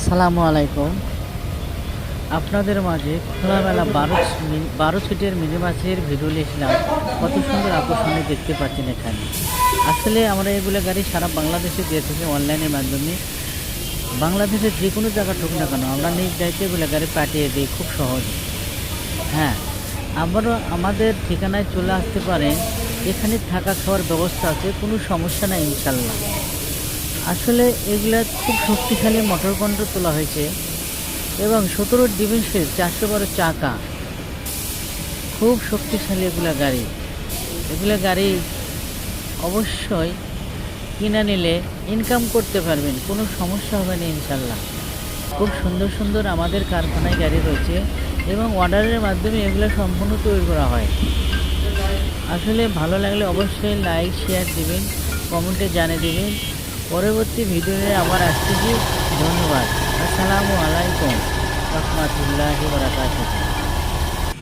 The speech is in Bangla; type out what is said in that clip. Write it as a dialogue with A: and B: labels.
A: আসসালামু আলাইকুম। আপনাদের মাঝে খোলামেলা 12 ফিটের মিনি বাসের ভিডিও নিয়েছিলাম। কত সুন্দর আকর্ষণীয় দেখতে পাচ্ছেন এখানে। আসলে আমরা এগুলো গাড়ি সারা বাংলাদেশে দিয়ে থাকি অনলাইনের মাধ্যমে। বাংলাদেশের যে কোনো জায়গা ঠুক না কেন আমরা নিজ দায়িত্বে এগুলো গাড়ি পাঠিয়ে দিই খুব সহজে। হ্যাঁ, আবারও আমাদের ঠিকানায় চলে আসতে পারেন। এখানে থাকা খাওয়ার ব্যবস্থা আছে, কোনো সমস্যা নাই ইনশাল্লাহ। আসলে এগুলা খুব শক্তিশালী মোটর কন্ট্রোল তোলা হয়েছে এবং 17 ডিমেনশন 412 চাকা, খুব শক্তিশালী এগুলা গাড়ি অবশ্যই কিনে নিলে ইনকাম করতে পারবেন, কোনো সমস্যা হবে না ইনশাল্লাহ। খুব সুন্দর সুন্দর আমাদের কারখানায় গাড়ি রয়েছে এবং অর্ডারের মাধ্যমে এগুলো সম্পূর্ণ তৈরি করা হয়। আসলে ভালো লাগলে অবশ্যই লাইক শেয়ার দিবেন, কমেন্টে জানিয়ে দিবেন। পরবর্তী ভিডিওতে আবার আসতেছি। ধন্যবাদ। আসসালামু আলাইকুম রহমতুল্লাহি ওয়া বারাকাতুহু।